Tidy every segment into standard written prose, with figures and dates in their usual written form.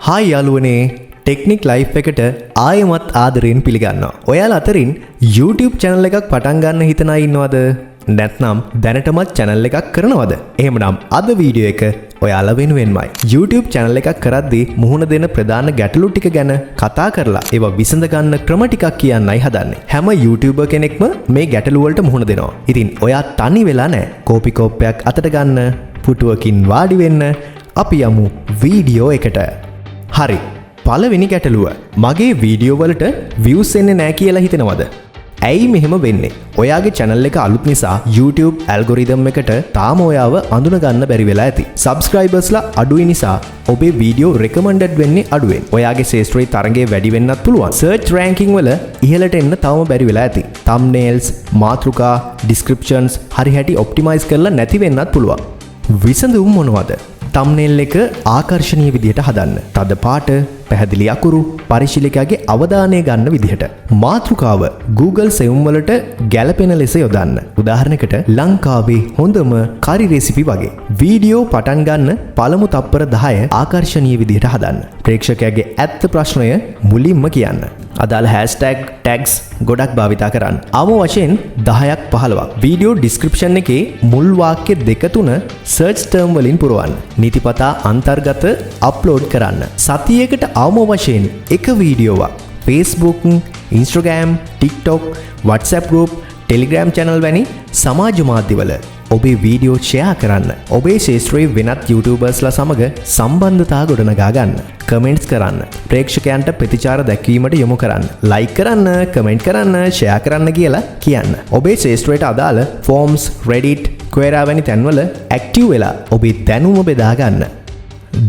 Hi යාළුවනේ technique life එකට ආයෙමත් ආදරයෙන් පිළිගන්නවා. ඔයාලා අතරින් YouTube channel එකක් පටන් ගන්න හිතන අය ඉන්නවද? නැත්නම් දැනටමත් channel එකක් කරනවද? එහෙමනම් අද වීඩියෝ එක ඔයාලා වෙනුවෙන්මයි. YouTube channel එකක් කරද්දී මුහුණ දෙන ප්‍රධාන ගැටලු ටික ගැන කතා කරලා ඒවා විසඳ ගන්න ක්‍රම ටිකක් කියන්නයි හදන්නේ. හැම YouTuber කෙනෙක්ම මේ ගැටලු වලට මුහුණ දෙනවා. ඉතින් ඔයා තනි වෙලා නැහැ. කෝපි කෝප්පයක් අතට ගන්න, පුටුවකින් වාඩි වෙන්න. අපි යමු වීඩියෝ එකට. හරි. පළවෙනි ගැටලුව. මගේ වීඩියෝ වලට views එන්නේ නැහැ කියලා හිතනවද? ඇයි මෙහෙම වෙන්නේ? ඔයාගේ channel එක අලුත් නිසා YouTube algorithm එකට තාම ඔයාව අඳුන ගන්න බැරි වෙලා ඇති. subscribersලා අඩුයි නිසා ඔබේ වීඩියෝ recommended වෙන්නේ අඩුවෙන්. ඔයාගේ ශේෂ්ත්‍රයේ තරඟය වැඩි වෙන්නත් පුළුවන්. search ranking වල ඉහළට එන්න තවම බැරි වෙලා ඇති. thumbnails, මාතෘකා, descriptions හරි හැටි optimize කරලා නැති වෙන්නත් පුළුවන්. විසඳුම් මොනවද? thumbnail එක ආකර්ශනීය විදිහට හදන්න. තද පාට, පැහැදිලි අකුරු, පරිශීලකයාගේ අවධානය ගන්න විදිහට. මාතෘකාව Google සෙවුම් වලට ගැලපෙන ලෙස යොදන්න. උදාහරණයකට ලංකාවේ හොඳම කරි රෙසිපි වගේ. වීඩියෝ පටන් ගන්න පළමු තප්පර 10 ආකර්ශනීය විදිහට හදන්න. ප්‍රේක්ෂකයාගේ ඇත්ත ප්‍රශ්නය මුලින්ම කියන්න. අදාළ hashtag tags ගොඩක් භාවිතා කරන්න. අවම වශයෙන් 10ක් 15ක්. වීඩියෝ description එකේ මුල් වාක්‍ය දෙක තුන search term වලින් පුරවන්න. නීතිපතා අන්තර්ගත අප්ලෝඩ් කරන්න. සතියකට අවම වශයෙන් එක වීඩියෝවක් Facebook, Instagram, TikTok, WhatsApp group, Telegram channel වැනි සමාජ මාධ්‍යවල ඔබේ වීඩියෝ ෂෙයා කරන්න. ඔබේ ශේෂ්ත්‍රයේ වෙනත් YouTubersලා සමග සම්බන්ධතා ගොඩනගා ගන්න. කමෙන්ට්ස් කරන්න. ප්‍රේක්ෂකයන්ට ප්‍රතිචාර දැක්වීමට යොමු කරන්න. ලයික් කරන්න, කමෙන්ට් කරන්න, ෂෙයා කරන්න කියලා කියන්න. ඔබේ ශේෂ්ත්‍රයට අදාළ Forms, Reddit, Quora වැනි තැන්වල ඇක්ටිව් වෙලා ඔබේ දැනුම බෙදා ගන්න.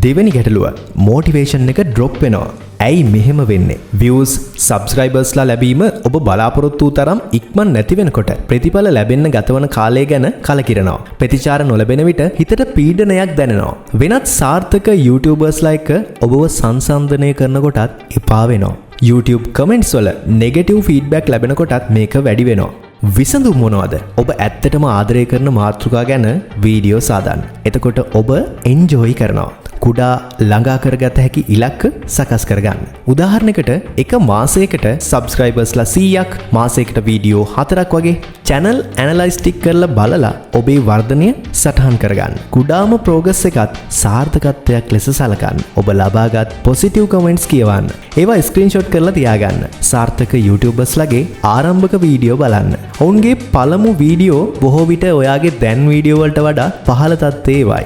දෙවෙනි ගැටලුව. මොටිවේෂන් එක ඩ්‍රොප් වෙනවා. ඇයි මෙහෙම වෙන්නේ? views, subscribersලා ලැබීම ඔබ බලාපොරොත්තු වූ තරම් ඉක්මන් නැති වෙනකොට ප්‍රතිඵල ලැබෙන්න ගතවන කාලය ගැන කලකිරෙනවා. ප්‍රතිචාර නොලැබෙන විට හිතට පීඩනයක් දැනෙනවා. වෙනත් සාර්ථක YouTubersලා එක්ක ඔබව සංසන්දනය කරනකොටත් එපා වෙනවා. YouTube comments වල negative feedback ලැබෙනකොටත් මේක වැඩි වෙනවා. විසඳුම් මොනවද? ඔබ ඇත්තටම ආදරය කරන මාතෘකා ගැන වීඩියෝ සාදන්න. එතකොට ඔබ එන්ජොයි කරනවා. කුඩා ළඟා කරගත හැකි ඉලක්ක සකස් කරගන්න. උදාහරණයකට එක මාසයකට සබ්ස්ක්‍රයිබර්ස්ලා 100ක්, මාසයකට වීඩියෝ 4ක් වගේ channel analyze ටික කරලා බලලා ඔබේ වර්ධනය සටහන් කරගන්න. කුඩාම progress එකත් සාර්ථකත්වයක් ලෙස සලකන්න. ඔබ ලබාගත් positive comments කියවන්න. ඒවා screenshot කරලා තියාගන්න. සාර්ථක YouTubersලාගේ ආරම්භක වීඩියෝ බලන්න. ඔවුන්ගේ පළමු වීඩියෝ බොහෝ විට ඔයාගේ දැන් වීඩියෝ වලට වඩා පහළ තත්ත්වයේවයි.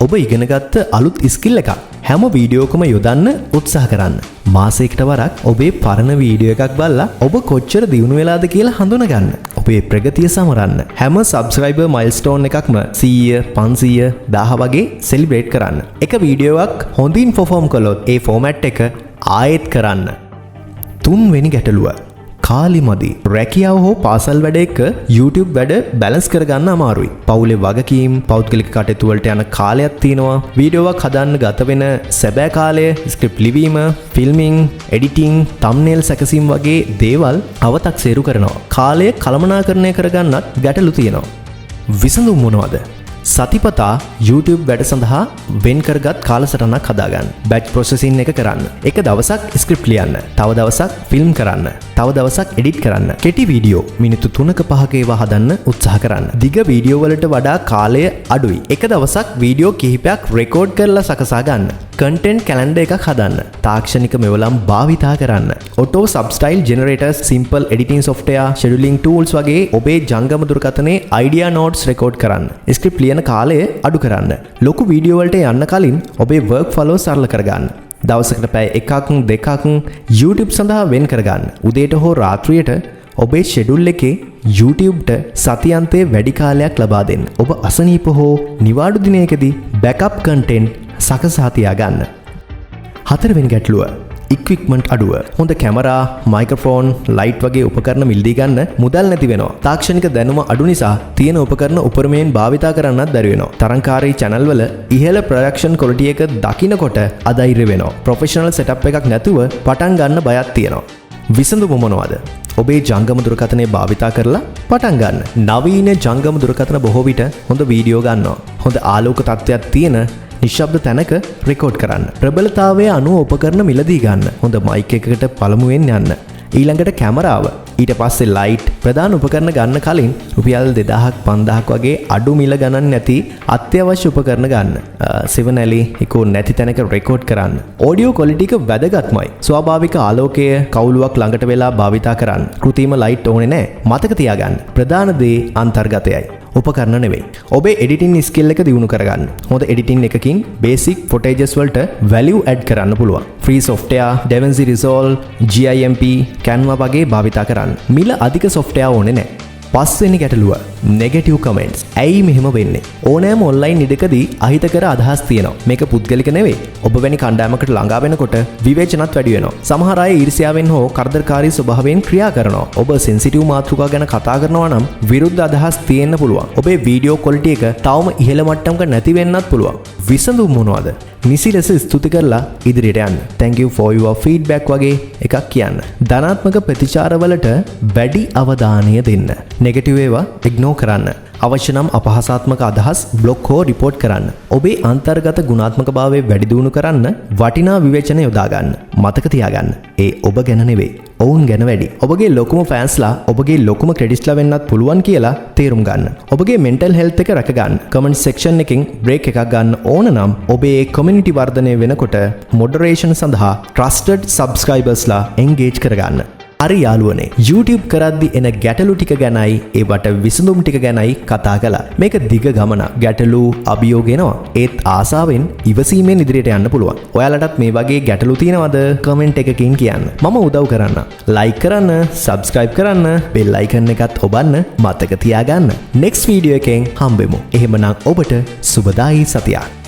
ඔබ ඉගෙනගත්ත අලුත් ස්කිල් එකක් හැම වීඩියෝකම යොදන්න උත්සාහ කරන්න. මාසයකට වරක් ඔබේ පරණ වීඩියෝ එකක් බලලා ඔබ කොච්චර දියුණු වෙලාද කියලා හඳුනගන්න. ඔබේ ප්‍රගතිය සමරන්න. හැම සබ්ස්ක්‍රයිබර් මයිල්ස්ටෝන් එකක්ම 100, 500, 1000 වගේ සෙලිබ්‍රේට් කරන්න. එක වීඩියෝවක් හොඳින් පර්ෆෝම් කළොත් ඒ ෆෝමැට් එක ආයෙත් කරන්න. තුන්වෙනි ගැටලුව. කාලිමදි. රැකියාව හෝ පාසල් වැඩ එක්ක YouTube වැඩ බැලන්ස් කරගන්න අමාරුයි. පවුලේ වගකීම්, පෞද්ගලික කටයුතු වලට යන කාලයක් තියෙනවා. වීඩියෝවක් හදන්න ගත වෙන සැබෑ කාලය, ස්ක්‍රිප්ට් ලිවීම, ෆිල්මින්, එඩිටිං, thumbnail සැකසීම් වගේ දේවල් අවතක්සේරු කරනවා. කාලය කළමනාකරණය කරගන්නත් ගැටලු තියෙනවා. විසඳුම් මොනවද? සතිපතා YouTube වැඩ සඳහා වෙන් කරගත් කාලසටහනක් හදාගන්න. batch processing එක කරන්න. එක දවසක් ස්ක්‍රිප්ට් ලියන්න. තව දවසක් ෆිල්ම් කරන්න. තව දවසක් එඩිට් කරන්න. කෙටි වීඩියෝ මිනිත්තු 3ක 5ක ඒවා හදන්න උත්සාහ කරන්න. දිග වීඩියෝ වලට වඩා කාලය අඩුයි. එක දවසක් වීඩියෝ කිහිපයක් රෙකෝඩ් කරලා සකසා ගන්න. content calendar එකක් හදන්න. තාක්ෂණික මෙවලම් භාවිතා කරන්න. auto substyle generators, simple editing software, scheduling tools වගේ ඔබේ ජංගම දුරකථනයේ idea notes රෙකෝඩ් කරන්න. ස්ක්‍රිප්ට් ලියන කාලය අඩු කරන්න. ලොකු වීඩියෝ වලට යන්න කලින් ඔබේ work flow සරල කරගන්න. දවසකට පැය 1ක් 2ක් YouTube සඳහා වෙන් කරගන්න. උදේට හෝ රාත්‍රියට ඔබේ ෂෙඩියුල් එකේ YouTubeට සතියන්තයේ වැඩි කාලයක් ලබා දෙන්න. ඔබ අසනීප හෝ නිවාඩු දිනයකදී backup content සකසා තියාගන්න. හතරවෙනි ගැටලුව. ඉක්විප්මන්ට් අඩුව. හොඳ කැමරා, මයික්‍රොෆෝන්, ලයිට් වගේ උපකරණ මිලදී ගන්න මුදල් නැති වෙනවා. තාක්ෂණික දැනුම අඩු නිසා තියෙන උපකරණ උපරිමයෙන් භාවිතා කරන්නත් බැරි වෙනවා. තරංකාරී channel වල ඉහළ ප්‍රොඩක්ෂන් ක්වොලිටි එක දකින්නකොට අධෛර්ය වෙනවා. ප්‍රොෆෙෂනල් සෙටප් එකක් නැතුව පටන් ගන්න බයක් තියෙනවා. විසඳුම මොනවද? ඔබේ ජංගම දුරකථනය භාවිතා කරලා පටන් ගන්න. නවීන ජංගම දුරකථන බොහෝ විට හොඳ වීඩියෝ ගන්නවා. හොඳ ආලෝක තත්ත්වයක් තියෙන නිශ්ශබ්ද තැනක රෙකෝඩ් කරන්න. ප්‍රබලතාවය අනුව උපකරණ මිලදී ගන්න. හොඳ මයික් එකකට පළමුවෙන් යන්න. ඊළඟට කැමරාව, ඊට පස්සේ ලයිට්, ප්‍රධාන උපකරණ ගන්න කලින් රුපියල් 2000ක් 5000ක් වගේ අඩු මිල ගණන් නැති අත්‍යවශ්‍ය උපකරණ ගන්න. සිවනැලි ඉකෝ නැති තැනක රෙකෝඩ් කරන්න. ඔඩියෝ ක්වොලිටි එක වැදගත්මයි. ස්වාභාවික ආලෝකය කවුලුවක් ළඟට වෙලා භාවිතා කරන්න. කෘත්‍රිම ලයිට් ඕනේ නැහැ. මතක තියාගන්න. ප්‍රධාන දේ අන්තර්ගතයයි. උපකරණ නෙවෙයි. ඔබේ එඩිටින් ස්කිල් එක දියුණු කරගන්න. හොඳ එඩිටින් එකකින් බේසික් ෆොටේජස් වලට වැලියු ඇඩ් කරන්න පුළුවන්. Free software, DaVinci Resolve, GIMP, Canva වගේ භාවිතා කරන්න. මිල අධික සොෆ්ට්වෙයාර් ඕනේ නැහැ. පස්වෙනි ගැටලුව නෙගටිව් කමෙන්ට්ස්. ඇයි මෙහෙම වෙන්නේ? ඕනෑම ඔන්ලයින් ඉඩකදී අහිතකර අදහස් තියෙනවා. මේක පුද්ගලික නෙවෙයි. ඔබ වැනි කණ්ඩායමකට ළඟා වෙනකොට විවේචනත් වැඩි වෙනවා. සමහර අය ඊර්ෂ්‍යාවෙන් හෝ කරදරකාරී ස්වභාවයෙන් ක්‍රියා කරනවා. ඔබ සෙන්සිටිව් මාතෘකා ගැන කතා කරනවා නම් විරුද්ධ අදහස් තියෙන්න පුළුවන්. ඔබේ වීඩියෝ ක්වොලිටි එක තවම ඉහළ මට්ටමක නැති වෙන්නත් පුළුවන්. විසඳුම් මොනවද? නිසි ලෙස ස්තුති කරලා ඉදිරියට යන්න. Thank you for your feedback වගේ එකක් කියන්න. ධනාත්මක ප්‍රතිචාරවලට වැඩි අවධානය දෙන්න. නෙගටිව් ඒවා ඉග්නෝර් කරන්න. අවශ්‍ය නම් අපහාසාත්මක අදහස් බ්ලොක් හෝ රිපෝට් කරන්න. ඔබේ අන්තර්ගත ගුණාත්මකභාවය වැඩි දියුණු කරන්න වටිනා විවේචන යොදා ගන්න. මතක තියාගන්න. ඒ ඔබ ගැන නෙවෙයි. ඔවුන් ගැන වැඩි. ඔබගේ ලොකුම ෆෑන්ස්ලා ඔබගේ ලොකුම ක්‍රෙඩිට්ස්ලා වෙන්නත් පුළුවන් කියලා තේරුම් ගන්න. ඔබගේ මෙන්ටල් හෙල්ත් එක රැක ගන්න. කමෙන්ට් සෙක්ෂන් එකකින් බ්‍රේක් එකක් ගන්න ඕන නම් ඔබේ කමියුනිටි වර්ධනය වෙනකොට මොඩරේෂන් සඳහා ට්‍රස්ටඩ් සබ්ස්ක්‍රයිබර්ස්ලා එන්ගේජ් කරගන්න. හරි යාළුවනේ, YouTube කරද්දි එන ගැටලු ටික ගැනයි ඒවට විසඳුම් ටික ගැනයි කතා කළා. මේක දිග ගමනක්. ගැටලු අභියෝග එනවා. ඒත් ආසාවෙන් ඉවසීමෙන් ඉදිරියට යන්න පුළුවන්. ඔයාලටත් මේ වගේ ගැටලු තියෙනවද? කමෙන්ට් එකකින් කියන්න. මම උදව් කරන්න. ලයික් කරන්න, සබ්ස්ක්‍රයිබ් කරන්න, බෙල් අයිකන් එකත් ඔබන්න මතක තියාගන්න. next වීඩියෝ එකෙන් හම්බෙමු. එහෙමනම් ඔබට සුබදායි සතියක්.